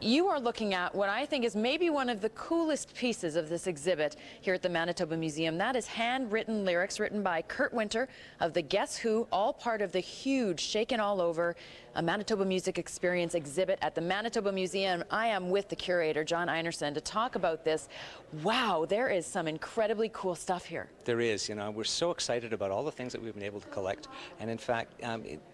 you are looking at what I think is maybe one of the coolest pieces of this exhibit here at the Manitoba Museum. That is handwritten lyrics written by Kurt Winter of the Guess Who, all part of the huge Shakin All Over, a Manitoba Music Experience exhibit at the Manitoba Museum. I am with the curator, John Einerson, to talk about this. Wow, there is some incredibly cool stuff here. There is, you know, we're so excited about all the things that we've been able to collect. And in fact,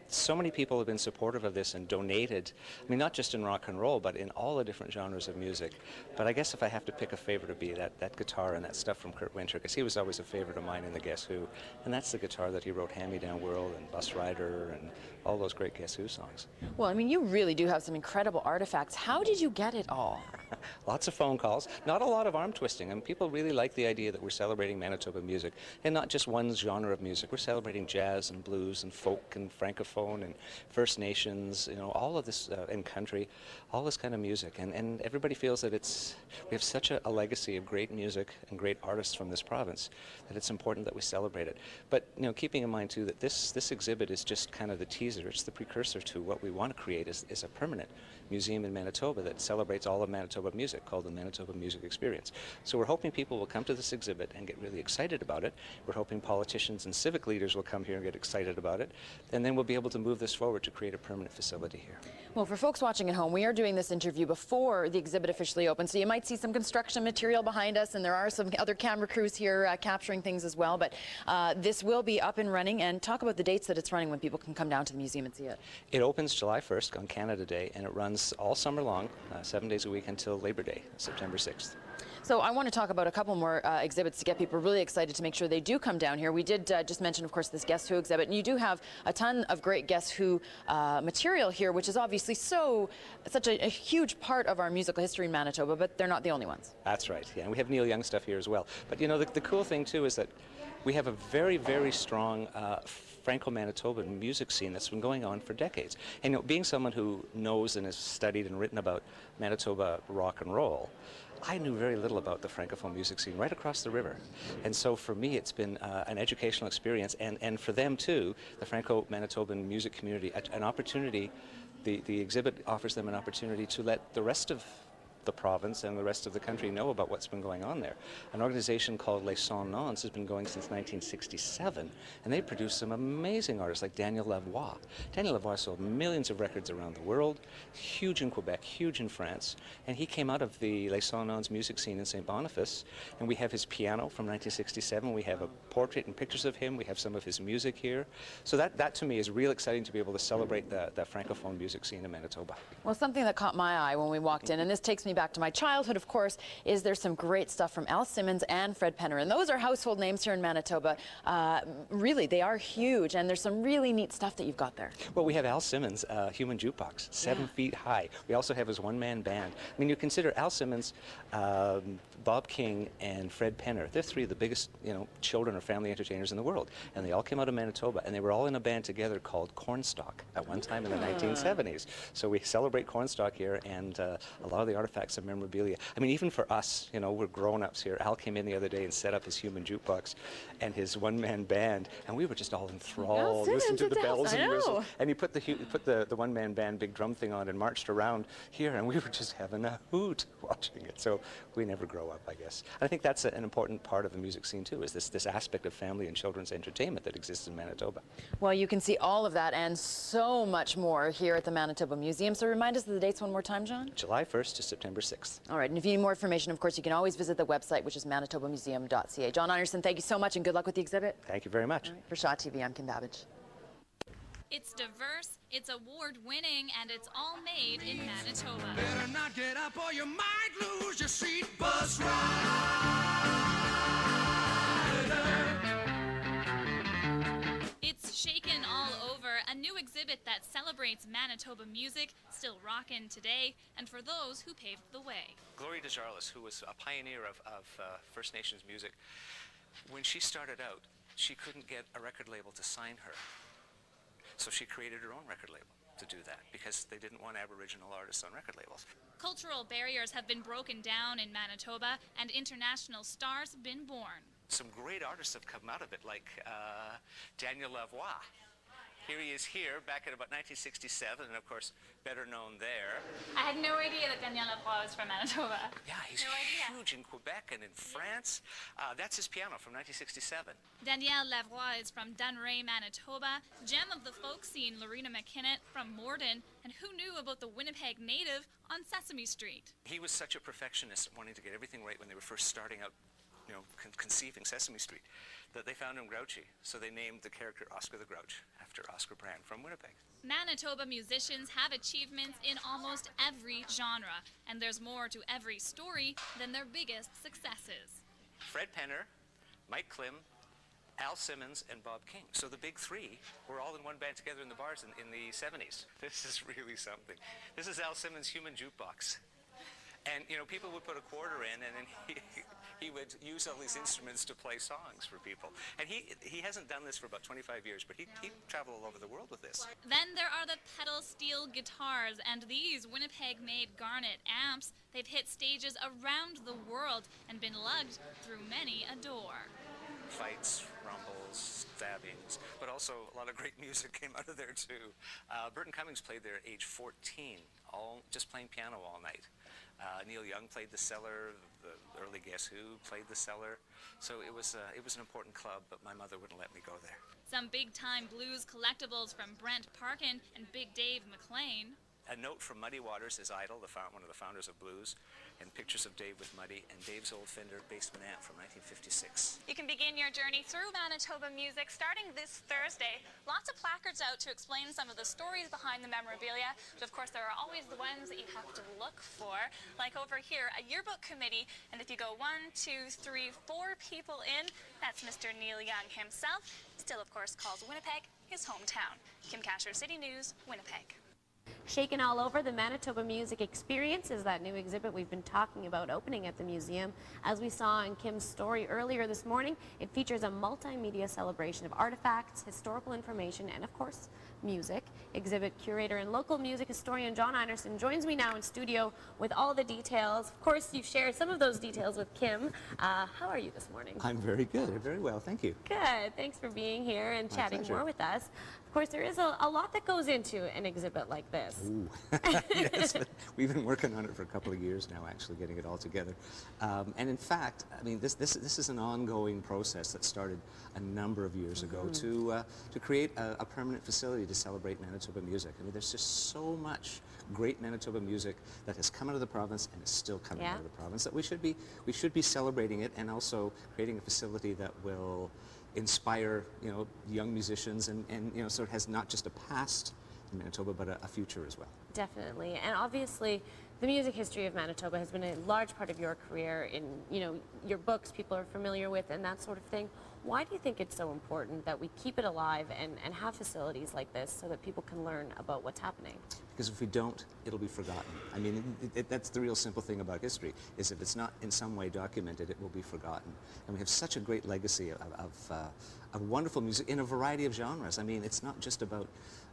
so many people have been supportive of this and donated, I mean, not just in rock and roll, but in all the different genres of music. But I guess if I have to pick a favorite, it'd be that guitar and that stuff from Kurt Winter, because he was always a favorite of mine in the Guess Who. And that's the guitar that he wrote Hand Me Down World and Bus Rider and all those great Guess Who songs. Well, I mean, you really do have some incredible artifacts. How did you get it all? Lots of phone calls, not a lot of arm twisting. I mean, people really like the idea that we're celebrating Manitoba music, and not just one genre of music. We're celebrating jazz and blues and folk and francophone and First Nations, you know, all of this, and country, all this kind of music. And everybody feels that we have such a legacy of great music and great artists from this province that it's important that we celebrate it. But, you know, keeping in mind, too, that this exhibit is just kind of the teaser. It's the precursor to what we want to create is a permanent museum in Manitoba that celebrates all of Manitoba music, called the Manitoba Music Experience. So we're hoping people will come to this exhibit and get really excited about it. We're hoping politicians and civic leaders will come here and get excited about it. And then we'll be able to move this forward to create a permanent facility here. Well, for folks watching at home, we are doing this interview before the exhibit officially opens, so you might see some construction material behind us, and there are some other camera crews here capturing things as well. But this will be up and running, and talk about the dates that it's running when people can come down to the museum and see it. It opens July 1st on Canada Day, and it runs all summer long, 7 days a week until Labor Day, September 6th. So I want to talk about a couple more exhibits to get people really excited to make sure they do come down here. We did just mention, of course, this Guess Who exhibit, and you do have a ton of great Guess Who material here, which is obviously such a huge part of our musical history in Manitoba, but they're not the only ones. That's right, yeah, and we have Neil Young stuff here as well. But you know, the cool thing too is that we have a very, very strong Franco-Manitoban music scene that's been going on for decades. And you know, being someone who knows and has studied and written about Manitoba rock and roll, I knew very little about the Francophone music scene right across the river. And so for me, it's been an educational experience, and for them too, the Franco-Manitoban music community, an opportunity, the exhibit offers them an opportunity to let the rest of the province and the rest of the country know about what's been going on there. An organization called Les Sans Noms has been going since 1967, and they produce some amazing artists like Daniel Lavoie. Daniel Lavoie sold millions of records around the world, huge in Quebec, huge in France, and he came out of the Les Sans Noms music scene in St. Boniface, and we have his piano from 1967, we have a portrait and pictures of him, we have some of his music here. So that to me is real exciting to be able to celebrate the Francophone music scene in Manitoba. Well, something that caught my eye when we walked in, and this takes me back to my childhood, of course, is there's some great stuff from Al Simmons and Fred Penner, and those are household names here in Manitoba. Really, they are huge, and there's some really neat stuff that you've got there. Well, we have Al Simmons' Human Jukebox, 7 feet high. We also have his one-man band. I mean, you consider Al Simmons, Bob King, and Fred Penner. They're three of the biggest, you know, children or family entertainers in the world, and they all came out of Manitoba, and they were all in a band together called Cornstalk at one time in the 1970s. So we celebrate Cornstalk here, and a lot of the artifacts of memorabilia. I mean, even for us, you know, we're grown-ups here. Al came in the other day and set up his Human Jukebox and his one-man band, and we were just all enthralled, listening to the bells and whistles. And he put the one-man band big drum thing on and marched around here, and we were just having a hoot watching it. So we never grow up, I guess. And I think that's an important part of the music scene too, is this aspect of family and children's entertainment that exists in Manitoba. Well, you can see all of that and so much more here at the Manitoba Museum. So remind us of the dates one more time, John. July 1st to September 6th. All right, and if you need more information, of course, you can always visit the website, which is manitobamuseum.ca. John Einerson, thank you so much, and good luck with the exhibit. Thank you very much. All right, for Shaw TV, I'm Kim Babbage. It's diverse, it's award-winning, and it's all made in Manitoba. Better not get up or you might lose your seat. Bus rider. It's Shakin All Over, a new exhibit that celebrates Manitoba music, still rockin' today, and for those who paved the way. Gloria Desjardins, who was a pioneer of First Nations music, when she started out, she couldn't get a record label to sign her. So she created her own record label to do that, because they didn't want Aboriginal artists on record labels. Cultural barriers have been broken down in Manitoba, and international stars have been born. Some great artists have come out of it, like Daniel Lavoie. Here he is here, back in about 1967, and of course, better known there. I had no idea that Daniel Lavoie was from Manitoba. Yeah, he's No idea. huge in Quebec and in France. That's his piano from 1967. Daniel Lavoie is from Dunray, Manitoba, gem of the folk scene Lorena McKinnon from Morden, and who knew about the Winnipeg native on Sesame Street? He was such a perfectionist, wanting to get everything right when they were first starting out, you know, conceiving Sesame Street, that they found him grouchy. So they named the character Oscar the Grouch after Oscar Brand from Winnipeg. Manitoba musicians have achievements in almost every genre, and there's more to every story than their biggest successes. Fred Penner, Mike Klim, Al Simmons, and Bob King. So the big three were all in one band together in the bars in the 70s. This is really something. This is Al Simmons' Human Jukebox. And, you know, people would put a quarter in, and then he would use all these instruments to play songs for people. And he hasn't done this for about 25 years, but he traveled all over the world with this. Then there are the pedal steel guitars, and these Winnipeg-made Garnet amps. They've hit stages around the world and been lugged through many a door. Fights, rumbles, stabbings, but also a lot of great music came out of there too. Burton Cummings played there at age 14, just playing piano all night. Neil Young played the cellar, the early Guess Who played the cellar. So it was an important club, but my mother wouldn't let me go there. Some big-time blues collectibles from Brent Parkin and Big Dave McLean. A note from Muddy Waters, his idol, one of the founders of blues, and pictures of Dave with Muddy, and Dave's old Fender Bassman amp from 1956. You can begin your journey through Manitoba music starting this Thursday. Lots of placards out to explain some of the stories behind the memorabilia, but of course there are always the ones that you have to look for. Like over here, a yearbook committee, and if you go 1, 2, 3, 4 people in, that's Mr. Neil Young himself. Still, of course, calls Winnipeg his hometown. Kim Casher, City News, Winnipeg. Shakin All Over, the Manitoba Music Experience is that new exhibit we've been talking about opening at the museum. As we saw in Kim's story earlier this morning, it features a multimedia celebration of artifacts, historical information, and of course, music. Exhibit curator and local music historian John Einerson joins me now in studio with all the details. Of course, you've shared some of those details with Kim. How are you this morning? I'm very good, very well, thank you. Good. Thanks for being here and My chatting pleasure. more with us. Of course, there is a lot that goes into an exhibit like this. Ooh. Yes, we've been working on it for a couple of years now, actually, getting it all together. And in fact, I mean, this is an ongoing process that started a number of years ago to create a permanent facility to celebrate Manitoba music. I mean, there's just so much great Manitoba music that has come out of the province and is still coming out of the province that we should be celebrating it, and also creating a facility that will inspire, you know, young musicians, and you know, so it has not just a past in Manitoba, but a future as well. Definitely. And obviously, the music history of Manitoba has been a large part of your career in, you know, your books people are familiar with and that sort of thing. Why do you think it's so important that we keep it alive and have facilities like this so that people can learn about what's happening? Because if we don't, it'll be forgotten. I mean, that's the real simple thing about history, is if it's not in some way documented, it will be forgotten. And we have such a great legacy of wonderful music in a variety of genres. I mean, it's not just about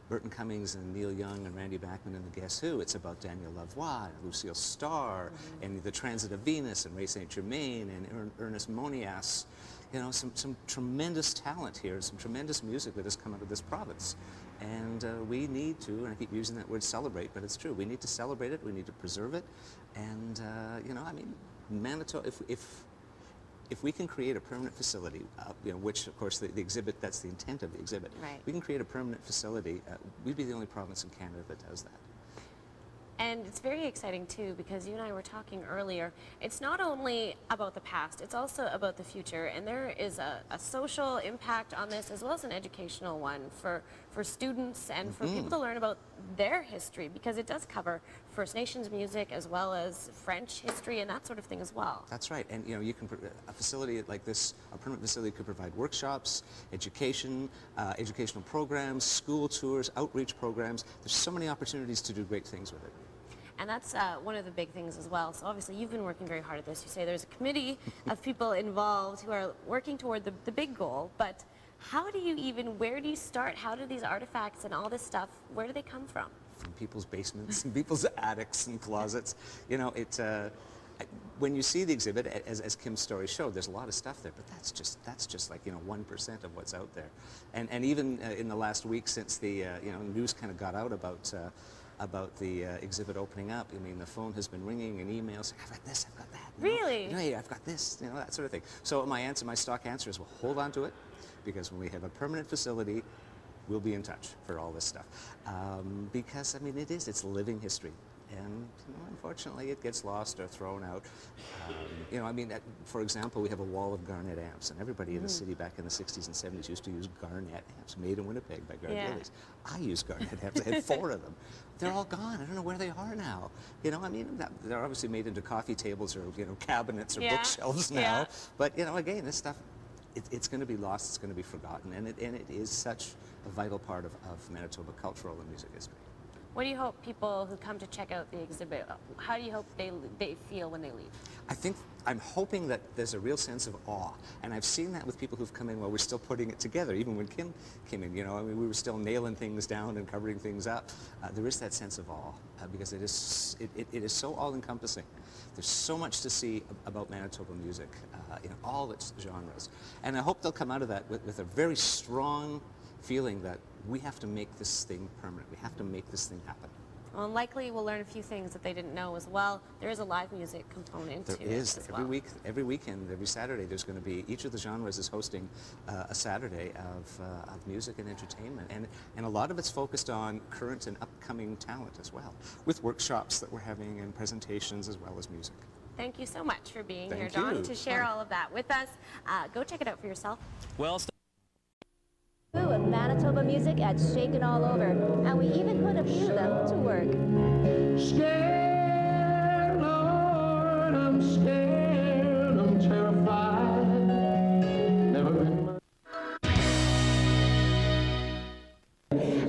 Burton Cummings and Neil Young and Randy Bachman and the Guess Who. It's about Daniel Lavoie and Lucille Starr and the Transit of Venus and Ray St. Germain and Ernest Monias. You know, some tremendous talent here, some tremendous music that has come out of this province. And we need to, and I keep using that word celebrate, but it's true, we need to celebrate it, we need to preserve it. And, you know, I mean, Manitoba, if we can create a permanent facility, you know, which of course the exhibit, that's the intent of the exhibit. Right. We can create a permanent facility, we'd be the only province in Canada that does that. And it's very exciting too, because you and I were talking earlier, it's not only about the past, it's also about the future, and there is a social impact on this as well as an educational one for students and for people to learn about their history, because it does cover First Nations music as well as French history and that sort of thing as well. That's right, and you know, you can, a facility like this, a permanent facility could provide workshops, education, educational programs, school tours, outreach programs. There's so many opportunities to do great things with it. And that's one of the big things as well. So obviously you've been working very hard at this. You say there's a committee of people involved who are working toward the big goal, but how do you even, where do you start? How do these artifacts and all this stuff, where do they come from? From people's basements and people's attics and closets. You know, when you see the exhibit, as Kim's story showed, there's a lot of stuff there, but that's just like 1% of what's out there. And even in the last week since the news kind of got out about the exhibit opening up, I mean, the phone has been ringing and emails. I've got this, I've got that. Really? Hey, I've got this, that sort of thing. So my stock answer is, well, hold on to it, because when we have a permanent facility, we'll be in touch for all this stuff. Because, I mean, it's living history. And unfortunately, it gets lost or thrown out. For example, we have a wall of Garnet amps, and everybody in the city back in the 60s and 70s used to use Garnet amps, made in Winnipeg by Gardeli's. I use Garnet amps. I had 4 of them. They're all gone. I don't know where they are now. They're obviously made into coffee tables or cabinets or bookshelves now. Yeah. But again, this stuff, it's going to be lost. It's going to be forgotten, and it is such a vital part of Manitoba cultural and music history. What do you hope people who come to check out the exhibit, how do you hope they feel when they leave? I'm hoping that there's a real sense of awe, and I've seen that with people who've come in while we're still putting it together. Even when Kim came in, we were still nailing things down and covering things up. There is that sense of awe because it is so all-encompassing. There's so much to see about Manitoba music in all its genres, and I hope they'll come out of that with a very strong feeling that we have to make this thing permanent. We have to make this thing happen. Well, and likely we'll learn a few things that they didn't know as well. There is a live music component to it as well. Every weekend, every Saturday, there's going to be, each of the genres is hosting a Saturday of music and entertainment. And a lot of it's focused on current and upcoming talent as well, with workshops that we're having and presentations as well as music. Thank you so much for being Thank here, Don, you. to share all of that with us. Go check it out for yourself. Well, Of Manitoba music at Shakin All Over, and we even put a few of them to work. Scared, Lord, I'm scared, I'm terrified. Never been much.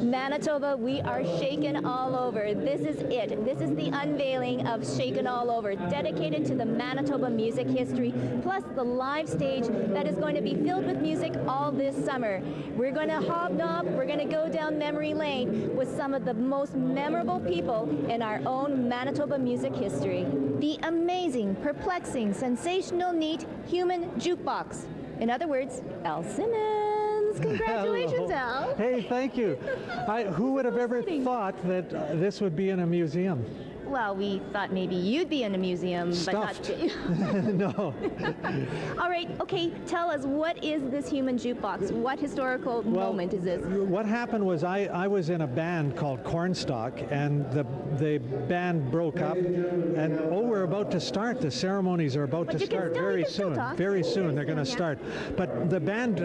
Manitoba, we are shaken all over. This is it. This is the unveiling of Shakin All Over, dedicated to the Manitoba music history, plus the live stage that is going to be filled with music all this summer. We're going to hobnob, we're going to go down memory lane with some of the most memorable people in our own Manitoba music history. The amazing, perplexing, sensational, neat human jukebox. In other words, Al Simmons. Congratulations, Al. Hey, thank you. Who would have ever thought that this would be in a museum? Well, we thought maybe you'd be in a museum, Stuffed. but not. No. All right, okay, tell us, what is this human jukebox? What historical moment is this? What happened was I was in a band called Cornstalk, and the band broke up, and we're about to start. The ceremonies are about to start very soon. Very soon they're going to start. But the band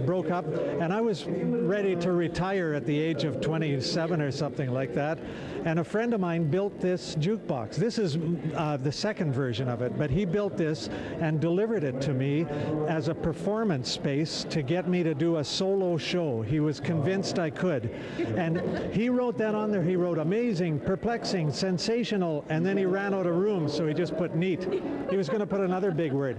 broke up, and I was ready to retire at the age of 27 or something like that. And a friend of mine built this jukebox. This is the second version of it, but he built this and delivered it to me as a performance space to get me to do a solo show. He was convinced I could. And he wrote that on there. He wrote amazing, perplexing, sensational, and then he ran out of room, so he just put neat. He was going to put another big word.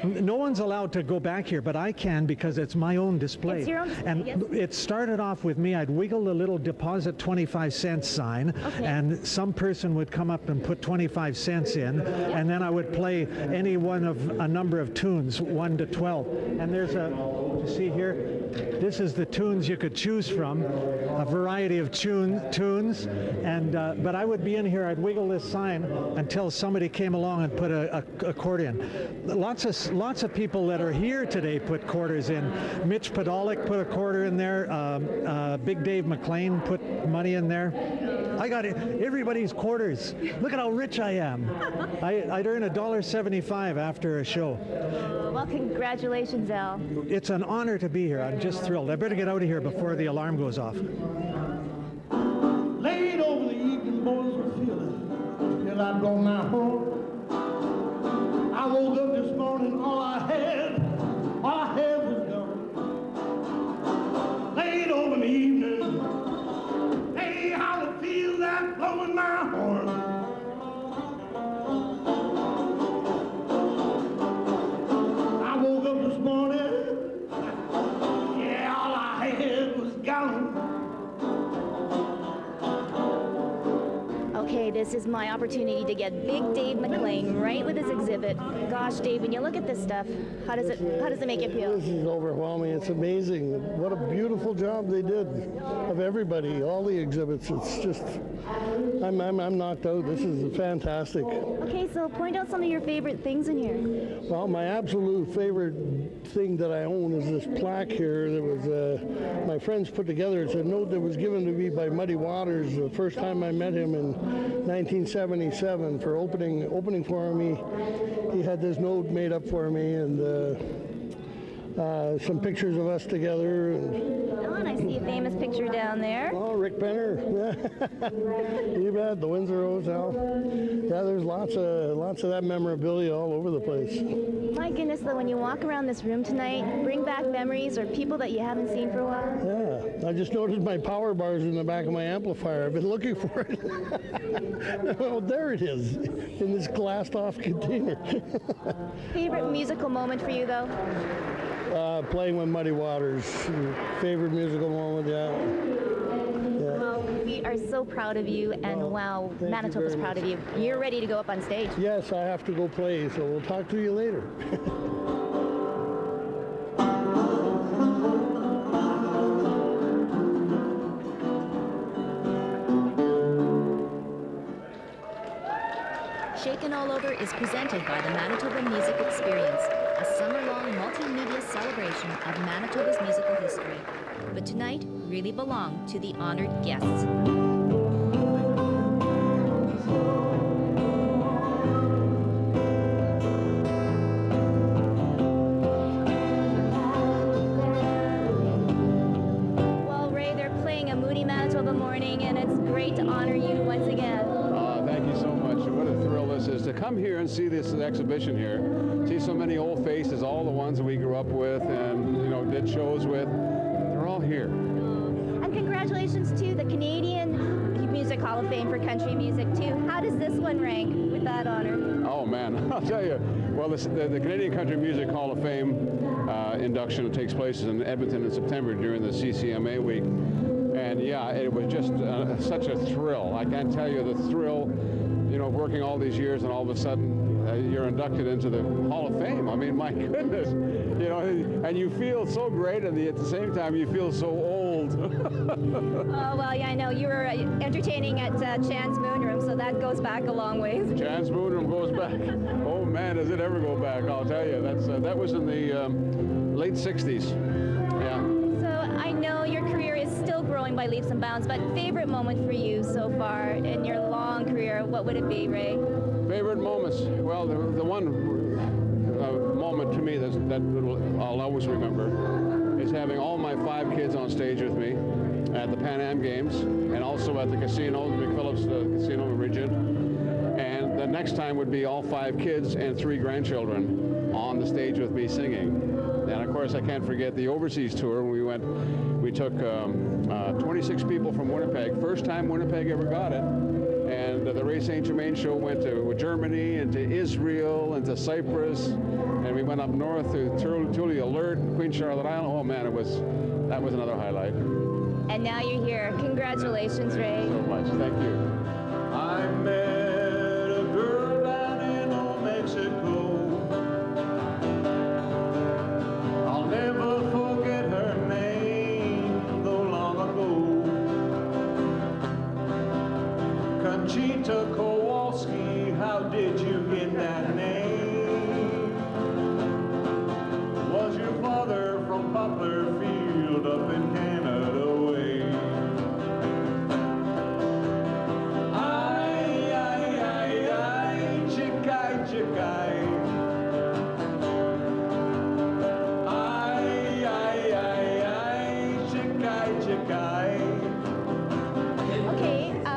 No one's allowed to go back here, but I can because it's my own display. It's your own display, and yes. It started off with me. I'd wiggle the little deposit 25 cents sign, and some person would come up and put 25 cents in, and then I would play any one of a number of tunes, 1 to 12. And there's you see here, this is the tunes you could choose from, a variety of tunes. And but I would be in here, I'd wiggle this sign until somebody came along and put a quarter in. Lots of people that are here today put quarters in. Mitch Podolak put a quarter in there. Big Dave McLean put money in there. I got everybody's quarters. Look at how rich I am. I'd earn $1.75 after a show. Well, congratulations, Al. It's an honor to be here. I'm just thrilled. I better get out of here before the alarm goes off. Laid over the evening boys were feeling till I blow my horn. I woke up this morning, all I had was gone. Laid over the evening, hey, how it feels like blowing my horn. I woke up this morning, yeah, all I had was gone. Okay, this is my opportunity to get Big Dave McLean right with his exhibit. Gosh, Dave, when you look at this stuff, how does it make you feel? This is overwhelming. It's amazing. What a beautiful job they did of everybody, all the exhibits. It's just, I'm knocked out. This is fantastic. Okay, so point out some of your favorite things in here. Well, my absolute favorite thing that I own is this plaque here that was my friends put together. It's a note that was given to me by Muddy Waters the first time I met him in 1977 for opening for me. He had this note made up for me, and some pictures of us together. And I see a famous picture down there. Oh, Rick Penner. You bet. The Windsor Hotel. Yeah, there's lots of that memorabilia all over the place. My goodness, though, when you walk around this room tonight, bring back memories or people that you haven't seen for a while. Yeah, I just noticed my power bars in the back of my amplifier. I've been looking for it. Oh, there it is, in this glassed-off container. Favorite musical moment for you, though? Playing with Muddy Waters. Favorite musical moment, yeah. Well, we are so proud of you, and wow, Manitoba's proud of you. You're ready to go up on stage. Yes, I have to go play, so we'll talk to you later. Shakin All Over is presented by the Manitoba Music Experience, a summer-long multimedia celebration of Manitoba's musical history. But tonight really belonged to the honored guests. Well, Ray, they're playing a Moody Manitoba morning, and it's great to honor you once again. Thank you so much. What a thrill this is to come here and see this exhibition here. See so many old faces, all the ones that we grew up with and did shows with. They're all here. And congratulations to the Canadian Music Hall of Fame for country music too. How does this one rank with that honor? Oh man, I'll tell you. Well, the Canadian Country Music Hall of Fame induction takes place in Edmonton in September during the CCMA week. And yeah, it was just such a thrill. I can't tell you the thrill, working all these years and all of a sudden you're inducted into the Hall of Fame. I mean, my goodness, and you feel so great, and at the same time you feel so old. Oh, well, yeah, I know. You were entertaining at Chan's Moon Room, so that goes back a long ways. Chan's Moon Room goes back. Oh man, does it ever go back? I'll tell you, that was in the late 60s. Yeah. I know your career is still growing by leaps and bounds, but favorite moment for you so far in your long career, what would it be, Ray? Favorite moments? Well, the one moment to me that I'll always remember is having all my 5 kids on stage with me at the Pan Am Games and also at the casino, McPhillips Casino in Regent. And the next time would be all 5 kids and 3 grandchildren on the stage with me singing. And of course, I can't forget the overseas tour. We took 26 people from Winnipeg. First time Winnipeg ever got it. And the Ray St. Germain show went to Germany and to Israel and to Cyprus. And we went up north to Tule Alert, Queen Charlotte Island. Oh man, that was another highlight. And now you're here. Congratulations, Ray. Thank you so much. Thank you. I met a girl down in Old Mexico. I'll never forget her name, though long ago. Conchita Kowalski, how did you get that name? Was your father from Poplar Field up in Canada way?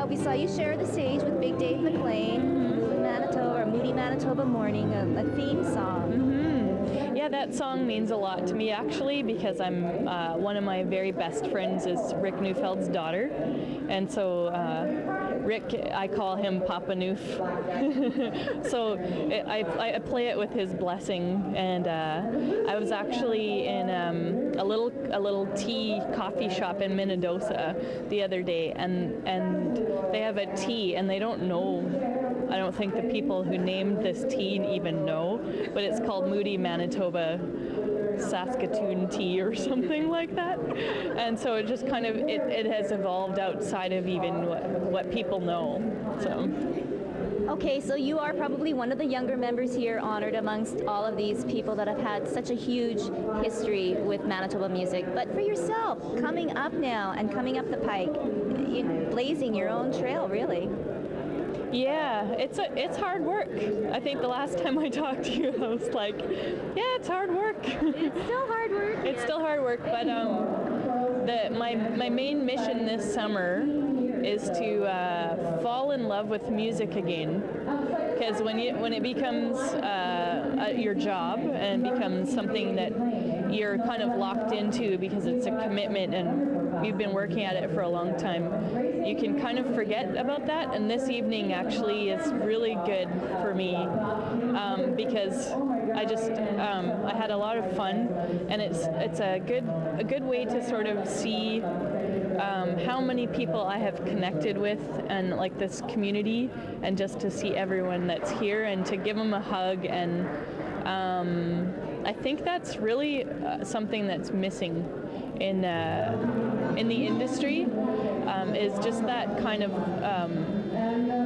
We saw you share the stage with Big Dave McLean, Manitoba, or Moody Manitoba Morning, a theme song. Yeah, that song means a lot to me actually, because I'm one of my very best friends is Rick Neufeld's daughter, and so Rick, I call him Papa Noof. So I play it with his blessing, and I was actually in a little coffee shop in Minnesota the other day, and they have a tea, and they don't know. I don't think the people who named this tea even know, but it's called Moody Manitoba Saskatoon tea or something like that. And so it just kind of, it has evolved outside of even what people know. So. Okay, so you are probably one of the younger members here, honored amongst all of these people that have had such a huge history with Manitoba music. But for yourself, coming up now and coming up the pike, blazing your own trail, really. Yeah, it's hard work. I think the last time I talked to you, I was like, yeah, it's hard work. It's still hard work. It's still hard work, but my main mission this summer is to fall in love with music again. Because when it becomes your job and becomes something that you're kind of locked into because it's a commitment and you've been working at it for a long time, you can kind of forget about that. And this evening actually is really good for me because I just I had a lot of fun, and it's a good way to sort of see how many people I have connected with and like this community, and just to see everyone that's here and to give them a hug. And I think that's really something that's missing in the industry, is just that kind of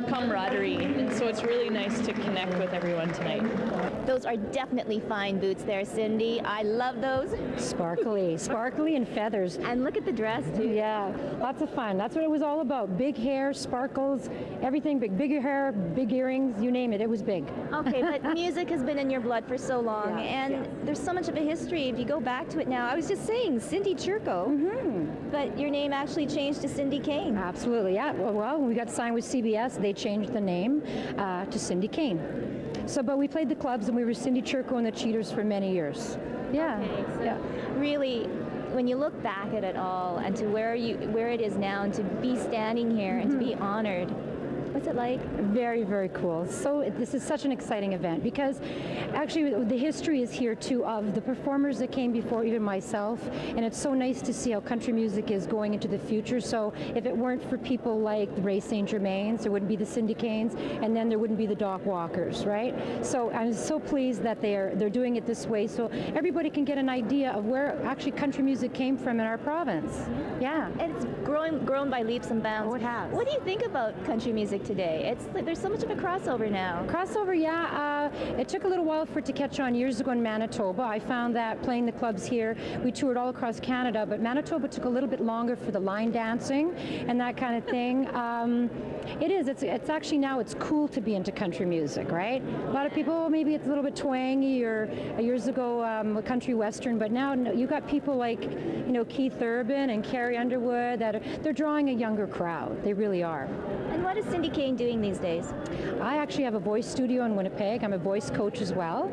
camaraderie. And so it's really nice to connect with everyone tonight. Those are definitely fine boots there, Cindy. I love those. Sparkly and feathers. And look at the dress too. Yeah, lots of fun. That's what it was all about. Big hair, sparkles, everything big. Bigger hair, big earrings, you name it. It was big. Okay, but music has been in your blood for so long, and there's so much of a history. If you go back to it now, I was just saying Cindy Churko, but your name actually changed to Cindy Kane. Absolutely, yeah. Well, when we got signed with CBS, they changed the name to Cindy Kane. So, but we played the clubs, and we were Cindy Churko and the Cheaters for many years. Yeah. Okay, so really, when you look back at it all and to where it is now, and to be standing here and to be honored, what's it like? Very, very cool. So this is such an exciting event because actually the history is here too of the performers that came before, even myself, and it's so nice to see how country music is going into the future. So if it weren't for people like the Ray St. Germains, there wouldn't be the Cindy Kanes, and then there wouldn't be the Doc Walkers, right? So I'm so pleased that they're doing it this way, so everybody can get an idea of where actually country music came from in our province. Yeah. And it's grown by leaps and bounds. Oh, it has. What do you think about country music today? There's so much of a crossover now. Crossover, yeah. It took a little while for it to catch on years ago in Manitoba. I found that playing the clubs here, we toured all across Canada, but Manitoba took a little bit longer for the line dancing and that kind of thing. It is. It's actually now it's cool to be into country music, right? A lot of people, maybe it's a little bit twangy, or years ago country western, but now you got people like Keith Urban and Carrie Underwood they're drawing a younger crowd. They really are. And what is Cindy Kane doing these days? I actually have a voice studio in Winnipeg. I'm a voice coach as well.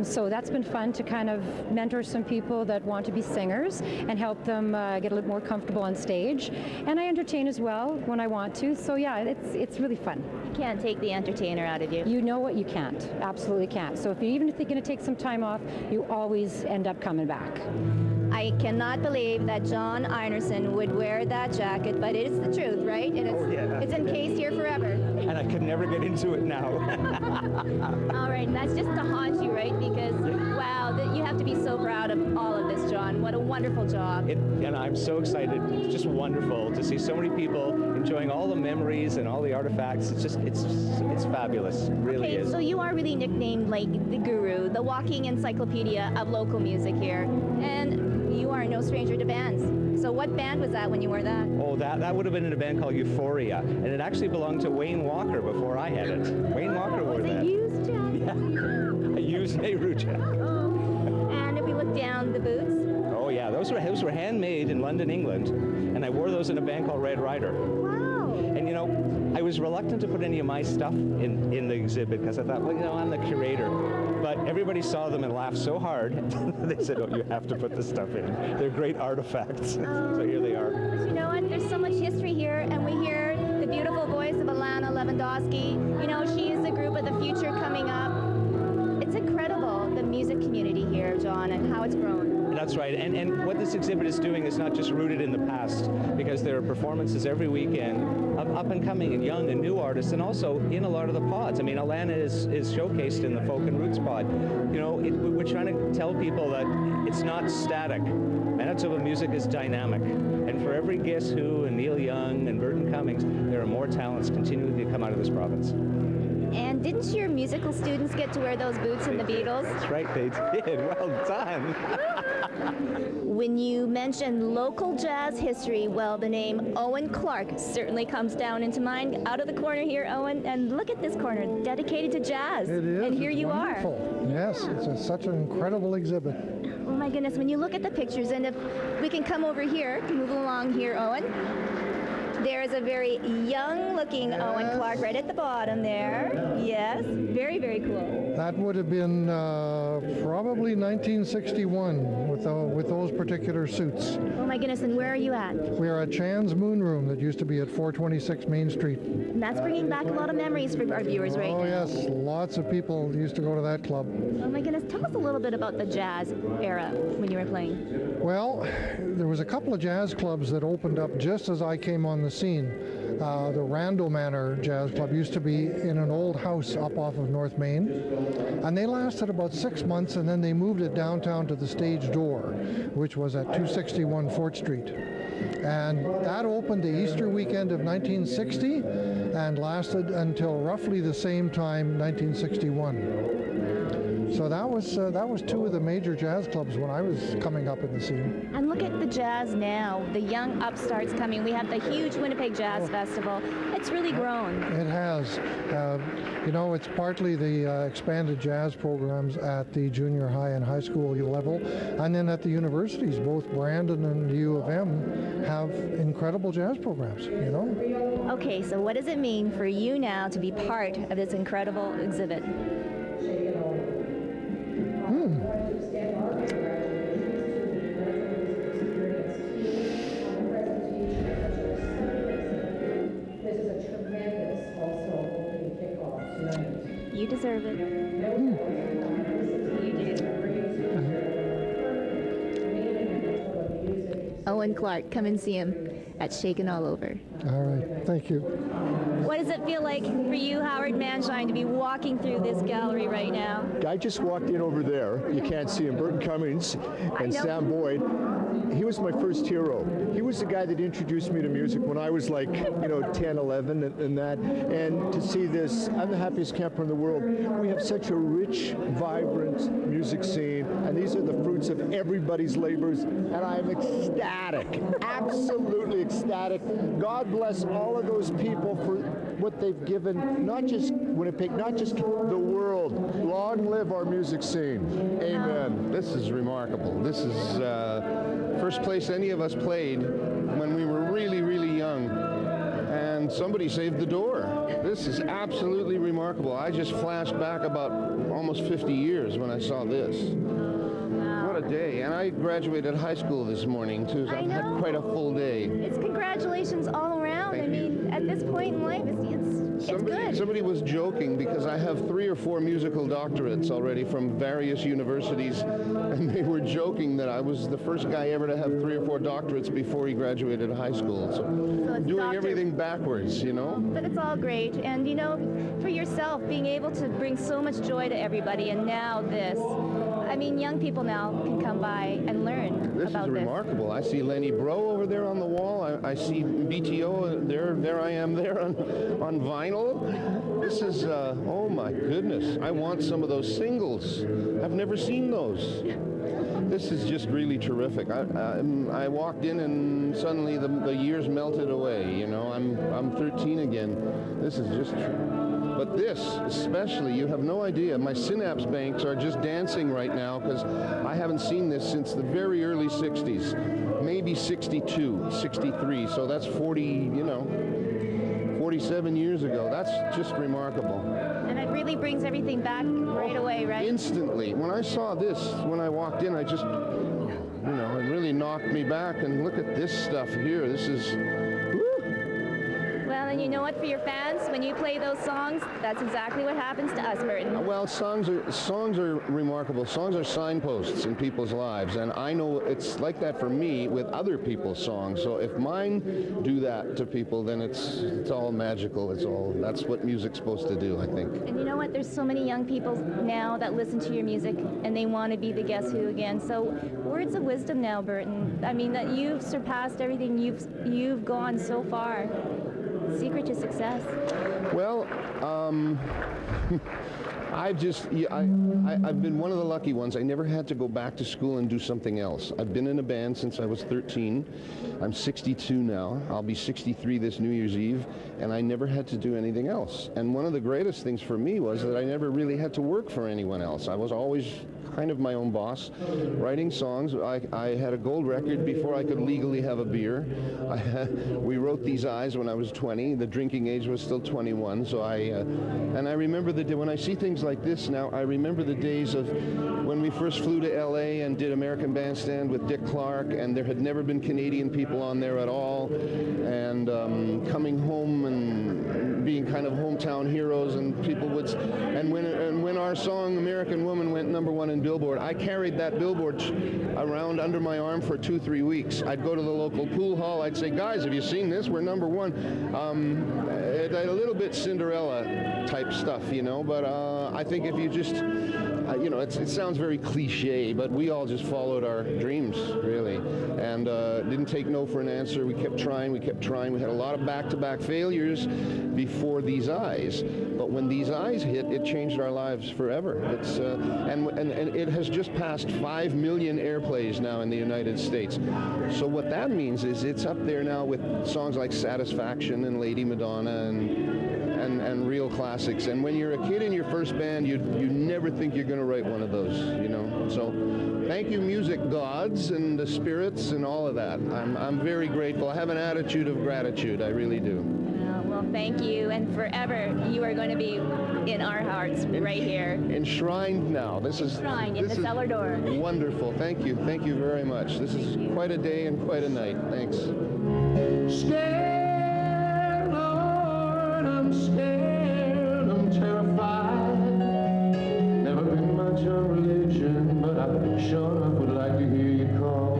So that's been fun to kind of mentor some people that want to be singers and help them get a little more comfortable on stage. And I entertain as well when I want to. So yeah, it's really fun. You can't take the entertainer out of you. You know what? You can't. Absolutely can't. So if you're even going to take some time off, you always end up coming back. I cannot believe that John Einerson would wear that jacket, but it is the truth, right? And it's encased here forever. And I could never get into it now. All right, and that's just to haunt you, right? Because, wow, you have to be so proud of all of this, John. What a wonderful job. And I'm so excited. It's just wonderful to see so many people enjoying all the memories and all the artifacts. It's fabulous. It really is. So you are really nicknamed like the guru, the walking encyclopedia of local music here. And you are no stranger to bands. So what band was that when you were that? Oh, that would have been in a band called Euphoria, and it actually belonged to Wayne Walker before I had it. Wayne Walker wore that. Was it used, John? Yeah, a used Nehru jacket. Oh. And if we look down, the boots? Oh yeah, those were handmade in London, England, and I wore those in a band called Red Rider. Wow. And I was reluctant to put any of my stuff in the exhibit because I thought, well, I'm the curator. But everybody saw them and laughed so hard, they said, oh, you have to put this stuff in. They're great artifacts. So here they are. But you know what? There's so much history here, and we hear the beautiful voice of Alana Lewandowski. You know, she is the group of the future coming up. It's incredible, the music community here, John, and how it's grown. That's right, and what this exhibit is doing is not just rooted in the past, because there are performances every weekend of up-and-coming and young and new artists, and also in a lot of the pods. I mean, Alana is showcased in the Folk and Roots pod. You know, we're trying to tell people that it's not static. Manitoba music is dynamic, and for every Guess Who and Neil Young and Burton Cummings, there are more talents continuing to come out of this province. And didn't your musical students get to wear those boots in the Beatles? That's right, they did. Well done. When you mention local jazz history, well, the name Owen Clark certainly comes down into mind. Out of the corner here, Owen, and look at this corner, dedicated to jazz. It is. And here you wonderful. Yes, it's such an incredible exhibit. Oh my goodness, when you look at the pictures, and if we can come over here, move along here, Owen. There is a very young-looking Owen Clark right at the bottom there. Yes, very, very cool. That would have been probably 1961 with those particular suits. Oh my goodness, and where are you at? We are at Chan's Moon Room that used to be at 426 Main Street. And that's bringing back a lot of memories for our viewers right now. Oh yes, lots of people used to go to that club. Oh my goodness, tell us a little bit about the jazz era when you were playing. Well, there was a couple of jazz clubs that opened up just as I came on the scene. The Randall Manor Jazz Club used to be in an old house up off of North Main, and they lasted about 6 months, and then they moved it downtown to the Stage Door, which was at 261 Fort Street. And that opened the Easter weekend of 1960 and lasted until roughly the same time, 1961. So that was two of the major jazz clubs when I was coming up in the scene. And look at the jazz now, the young upstarts coming. We have the huge Winnipeg Jazz Festival. It's really grown. It has. You know, it's partly the expanded jazz programs at the junior high and high school level, and then at the universities. Both Brandon and U of M have incredible jazz programs, you know. Okay, so what does it mean for you now to be part of this incredible exhibit? You deserve it. You do. Owen Clark, come and see him at Shakin All Over. All right, thank you. What does it feel like for you, Howard Manshine, to be walking through this gallery right now? I just walked in over there. You can't see him. Burton Cummings and Sam Boyd. He was my first hero. He was the guy that introduced me to music when I was like, 10, 11 and that. And to see this, I'm the happiest camper in the world. We have such a rich, vibrant music scene, and these are the fruits of everybody's labors, and I'm ecstatic, absolutely ecstatic. God bless all of those people for what they've given, not just Winnipeg, not just the world. Long live our music scene. Amen. This is remarkable. This is first place any of us played when we were really, really young, and somebody saved the door. This is absolutely remarkable. I just flashed back about almost 50 years when I saw this. What a day. And I graduated high school this morning too, so I've had quite a full day. It's congratulations all around. I mean, at this point in life, it's good. Somebody was joking because I have 3 or 4 musical doctorates already from various universities, and they were joking that I was the first guy ever to have 3 or 4 doctorates before he graduated high school. So doing everything backwards, But it's all great. And, for yourself, being able to bring so much joy to everybody, and now this. I mean, young people now can come by and learn about this. This is remarkable. I see Lenny Bro over there on the wall. I see BTO there I am there on vinyl. This is, oh my goodness. I want some of those singles. I've never seen those. This is just really terrific. I walked in and suddenly the years melted away. I'm 13 again. This is just But this, especially, you have no idea. My synapse banks are just dancing right now because I haven't seen this since the very early 60s, maybe 62, 63. So that's 47 years ago. That's just remarkable. And it really brings everything back right away, right? Instantly. When I saw this, when I walked in, I just, it really knocked me back. And look at this stuff here. This is... Well, And you know what, for your fans, when you play those songs, that's exactly what happens to us, Burton. Well, songs are remarkable. Songs are signposts in people's lives, and I know it's like that for me with other people's songs. So if mine do that to people, then it's all magical. That's what music's supposed to do, I think. And you know what? There's so many young people now that listen to your music, and they want to be the Guess Who again. So words of wisdom now, Burton. I mean, that you've surpassed everything. You've gone so far. Secret to success. Well, I've been one of the lucky ones. I never had to go back to school and do something else. I've been in a band since I was 13. I'm 62 now. I'll be 63 this New Year's Eve, and I never had to do anything else. And one of the greatest things for me was that I never really had to work for anyone else. I was always kind of my own boss, writing songs. I had a gold record before I could legally have a beer. We wrote These Eyes when I was 20. The drinking age was still 21. So and I remember when I see things like this now, I remember the days of when we first flew to LA and did American Bandstand with Dick Clark, and there had never been Canadian people on there at all, and coming home and being kind of hometown heroes, and people would, and when our song American Woman went #1 in Billboard, I carried that billboard around under my arm for 2-3 weeks. I'd go to the local pool hall, I'd say, guys, have you seen this? We're #1. A little bit Cinderella type stuff, you know, but I think if you just, you know, it sounds very cliche, but we all just followed our dreams, really, and didn't take no for an answer. We kept trying. We had a lot of back-to-back failures before These Eyes, but when These Eyes hit, it changed our lives forever. It's and it has just passed 5 million airplays now in the United States. So what that means is it's up there now with songs like Satisfaction and Lady Madonna and real classics. And when you're a kid in your first band, you never think you're going to write one of those, you know. So thank you, music gods and the spirits and all of that. I'm very grateful. I have an attitude of gratitude. I really do. Well, thank you, and forever you are going to be in our hearts right here. Enshrined now. Enshrined in the cellar door. Wonderful. Thank you. Thank you very much. This is quite a day and quite a night. Thanks. Scared, Lord, I'm scared, I'm terrified. Never been much on religion, but I sure enough would like to hear you call.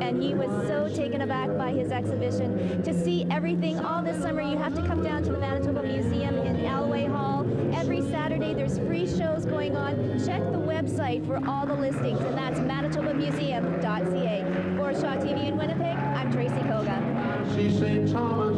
And he was so taken aback by his exhibition. To see everything all this summer, you have to come down to the Manitoba Museum in Alway Hall. Every Saturday there's free shows going on. Check the website for all the listings, and that's manitobamuseum.ca. For Shaw TV in Winnipeg, I'm Tracy Koga. See St. Thomas.